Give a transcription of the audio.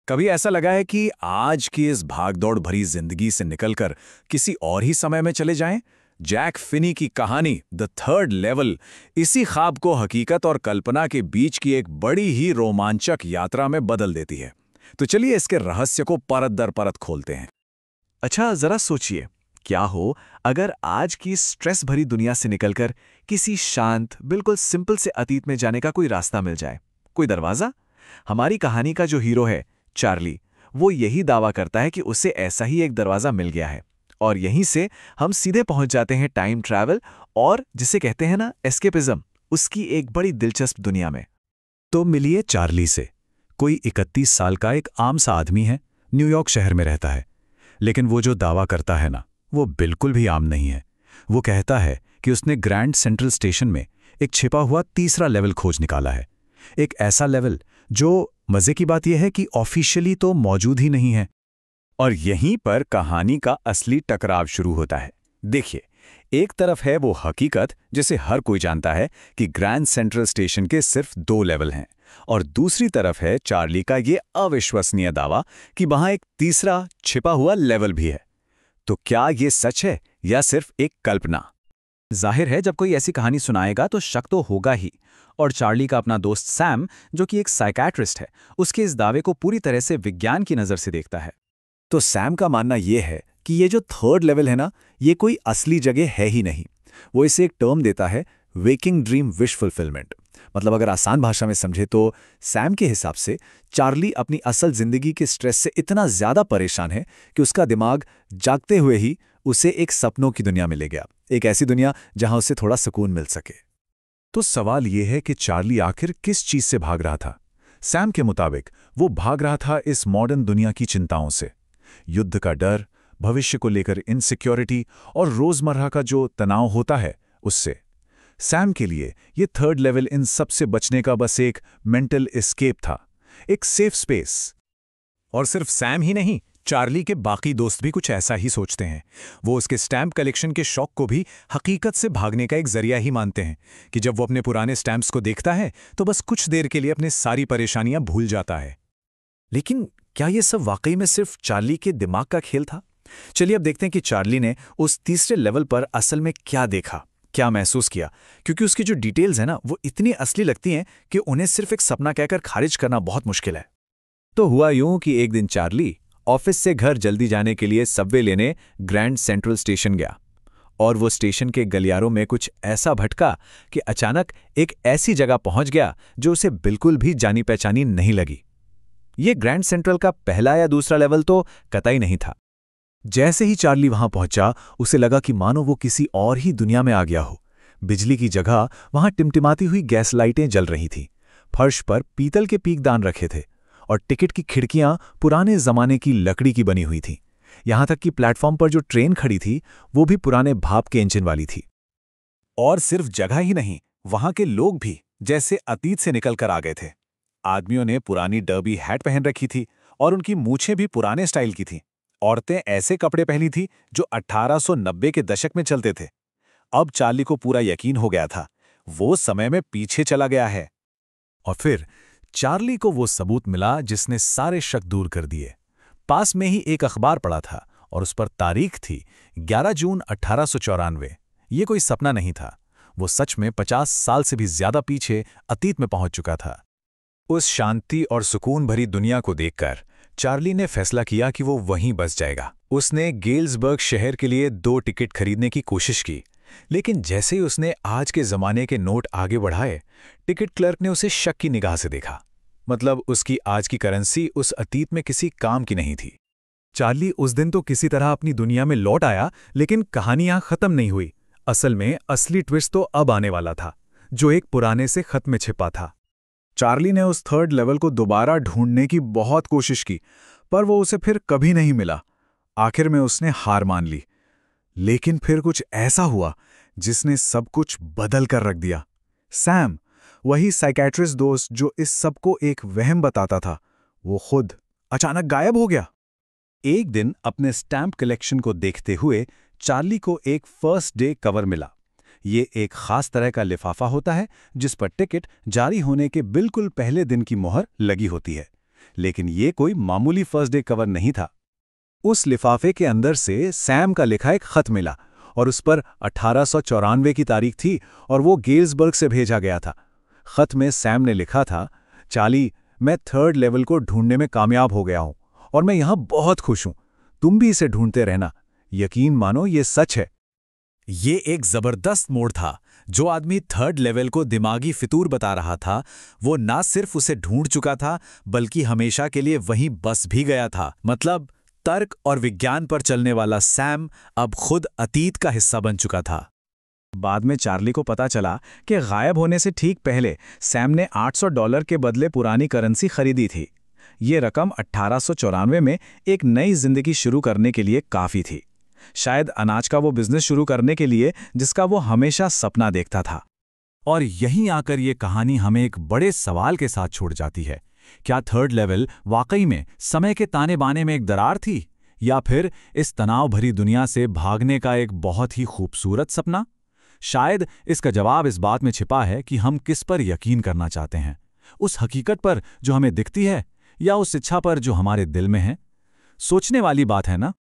कभी ऐसा लगा है कि आज की इस भागदौड़ भरी जिंदगी से निकलकर किसी और ही समय में चले जाएं? जैक फिनी की कहानी द थर्ड लेवल इसी ख्वाब को हकीकत और कल्पना के बीच की एक बड़ी ही रोमांचक यात्रा में बदल देती है। तो चलिए इसके रहस्य को परत दर परत खोलते हैं। अच्छा, जरा सोचिए, क्या हो अगर आज की स्ट्रेस भरी दुनिया से निकलकर किसी शांत, बिल्कुल सिंपल से अतीत में जाने का कोई रास्ता मिल जाए, कोई दरवाजा। हमारी कहानी का जो हीरो है चार्ली, वो यही दावा करता है कि उसे ऐसा ही एक दरवाजा मिल गया है और यहीं से हम सीधे पहुंच जाते हैं टाइम ट्रैवल और जिसे कहते हैं ना एस्केपिज्म, उसकी एक बड़ी दिलचस्प दुनिया में। तो मिलिए चार्ली से। कोई 31 साल का एक आम सा आदमी है, न्यूयॉर्क शहर में रहता है। लेकिन वो जो दावा करता है ना, वो बिल्कुल भी आम नहीं है। वो कहता है कि उसने ग्रैंड सेंट्रल स्टेशन में एक छिपा हुआ तीसरा लेवल खोज निकाला है। एक ऐसा लेवल जो, मजे की बात यह है कि ऑफिशियली तो मौजूद ही नहीं है। और यहीं पर कहानी का असली टकराव शुरू होता है। देखिए, एक तरफ है वो हकीकत जिसे हर कोई जानता है कि ग्रैंड सेंट्रल स्टेशन के सिर्फ 2 लेवल हैं, और दूसरी तरफ है चार्ली का ये अविश्वसनीय दावा कि वहां एक तीसरा छिपा हुआ लेवल भी है। तो क्या ये सच है या सिर्फ एक कल्पना? जाहिर है, जब कोई ऐसी कहानी सुनाएगा तो शक तो होगा ही। और चार्ली का अपना दोस्त सैम, जो कि एक साइकियाट्रिस्ट है, उसके इस दावे को पूरी तरह से विज्ञान की नज़र से देखता है। तो सैम का मानना यह है कि ये जो थर्ड लेवल है ना, ये कोई असली जगह है ही नहीं। वो इसे एक टर्म देता है, वेकिंग ड्रीम विश फुलफिलमेंट। मतलब अगर आसान भाषा में समझे तो सैम के हिसाब से चार्ली अपनी असल जिंदगी के स्ट्रेस से इतना ज्यादा परेशान है कि उसका दिमाग जागते हुए ही उसे एक सपनों की दुनिया में ले गया, एक ऐसी दुनिया जहां उसे थोड़ा सुकून मिल सके। तो सवाल यह है कि चार्ली आखिर किस चीज से भाग रहा था? सैम के मुताबिक वो भाग रहा था इस मॉडर्न दुनिया की चिंताओं से। युद्ध का डर, भविष्य को लेकर इनसिक्योरिटी और रोजमर्रा का जो तनाव होता है उससे। सैम के लिए ये थर्ड लेवल इन सब से बचने का बस एक मेंटल एस्केप था, एक सेफ स्पेस। और सिर्फ सैम ही नहीं, चार्ली के बाकी दोस्त भी कुछ ऐसा ही सोचते हैं। वो उसके स्टैम्प कलेक्शन के शौक को भी हकीकत से भागने का एक जरिया ही मानते हैं कि जब वो अपने पुराने स्टैम्प्स को देखता है तो बस कुछ देर के लिए अपनी सारी परेशानियां भूल जाता है। लेकिन क्या ये सब वाकई में सिर्फ चार्ली के दिमाग का खेल था? चलिए अब देखते हैं कि चार्ली ने उस तीसरे लेवल पर असल में क्या देखा, क्या महसूस किया, क्योंकि उसकी जो डिटेल्स है ना, वो इतनी असली लगती हैं कि उन्हें सिर्फ एक सपना कहकर खारिज करना बहुत मुश्किल है। तो हुआ यूं कि एक दिन चार्ली ऑफिस से घर जल्दी जाने के लिए सबवे लेने ग्रैंड सेंट्रल स्टेशन गया, और वो स्टेशन के गलियारों में कुछ ऐसा भटका कि अचानक एक ऐसी जगह पहुंच गया जो उसे बिल्कुल भी जानी पहचानी नहीं लगी। ये ग्रैंड सेंट्रल का पहला या दूसरा लेवल तो कतई नहीं था। जैसे ही चार्ली वहां पहुंचा, उसे लगा कि मानो वो किसी और ही दुनिया में आ गया हो। बिजली की जगह वहां टिमटिमाती हुई गैस लाइटें जल रही थीं, फर्श पर पीतल के पीकदान रखे थे, और टिकट की खिड़कियां पुराने जमाने की लकड़ी की बनी हुई थीं। यहां तक कि प्लेटफॉर्म पर जो ट्रेन खड़ी थी वो भी पुराने भाप के इंजन वाली थी। और सिर्फ जगह ही नहीं, वहां के लोग भी जैसे अतीत से निकल कर आ गए थे। आदमियों ने पुरानी डर्बी हैट पहन रखी थी और उनकी मूछें भी पुराने स्टाइल की थीं। औरतें ऐसे कपड़े पहनी थी जो 1890 के दशक में चलते थे। अब चार्ली को पूरा यकीन हो गया था, वो समय में पीछे चला गया है। और फिर चार्ली को वो सबूत मिला जिसने सारे शक दूर कर दिए। पास में ही एक अखबार पड़ा था और उस पर तारीख थी 11 जून 1894। ये कोई सपना नहीं था, वो सच में 50 साल से भी ज्यादा पीछे अतीत में पहुंच चुका था। उस शांति और सुकून भरी दुनिया को देखकर चार्ली ने फैसला किया कि वो वहीं बस जाएगा। उसने गेल्सबर्ग शहर के लिए 2 टिकट खरीदने की कोशिश की, लेकिन जैसे ही उसने आज के जमाने के नोट आगे बढ़ाए, टिकट क्लर्क ने उसे शक की निगाह से देखा। मतलब उसकी आज की करेंसी उस अतीत में किसी काम की नहीं थी। चार्ली उस दिन तो किसी तरह अपनी दुनिया में लौट आया, लेकिन कहानी यहां खत्म नहीं हुई। असल में असली ट्विस्ट तो अब आने वाला था, जो एक पुराने से खत में छिपा था। चार्ली ने उस थर्ड लेवल को दोबारा ढूंढने की बहुत कोशिश की, पर वो उसे फिर कभी नहीं मिला। आखिर में उसने हार मान ली। लेकिन फिर कुछ ऐसा हुआ जिसने सब कुछ बदल कर रख दिया। सैम, वही साइकियाट्रिस्ट दोस्त जो इस सबको एक वहम बताता था, वो खुद अचानक गायब हो गया। एक दिन अपने स्टैम्प कलेक्शन को देखते हुए चार्ली को एक फर्स्ट डे कवर मिला। ये एक खास तरह का लिफाफा होता है जिस पर टिकट जारी होने के बिल्कुल पहले दिन की मोहर लगी होती है। लेकिन ये कोई मामूली फर्स्ट डे कवर नहीं था। उस लिफाफे के अंदर से सैम का लिखा एक खत मिला और उस पर 1894 की तारीख थी और वो गेल्सबर्ग से भेजा गया था। खत में सैम ने लिखा था, चार्ली, मैं थर्ड लेवल को ढूंढने में कामयाब हो गया हूं और मैं यहां बहुत खुश हूं। तुम भी इसे ढूंढते रहना। यकीन मानो ये सच है। ये एक जबरदस्त मोड़ था। जो आदमी थर्ड लेवल को दिमागी फितूर बता रहा था, वो ना सिर्फ उसे ढूंढ चुका था, बल्कि हमेशा के लिए वहीं बस भी गया था। मतलब तर्क और विज्ञान पर चलने वाला सैम अब खुद अतीत का हिस्सा बन चुका था। बाद में चार्ली को पता चला कि गायब होने से ठीक पहले सैम ने $800 के बदले पुरानी करेंसी खरीदी थी। ये रकम 1894 में एक नई जिंदगी शुरू करने के लिए काफी थी। शायद अनाज का वो बिजनेस शुरू करने के लिए जिसका वो हमेशा सपना देखता था। और यहीं आकर ये कहानी हमें एक बड़े सवाल के साथ छोड़ जाती है। क्या थर्ड लेवल वाकई में समय के ताने बाने में एक दरार थी, या फिर इस तनाव भरी दुनिया से भागने का एक बहुत ही खूबसूरत सपना? शायद इसका जवाब इस बात में छिपा है कि हम किस पर यकीन करना चाहते हैं, उस हकीकत पर जो हमें दिखती है या उस इच्छा पर जो हमारे दिल में है। सोचने वाली बात है ना?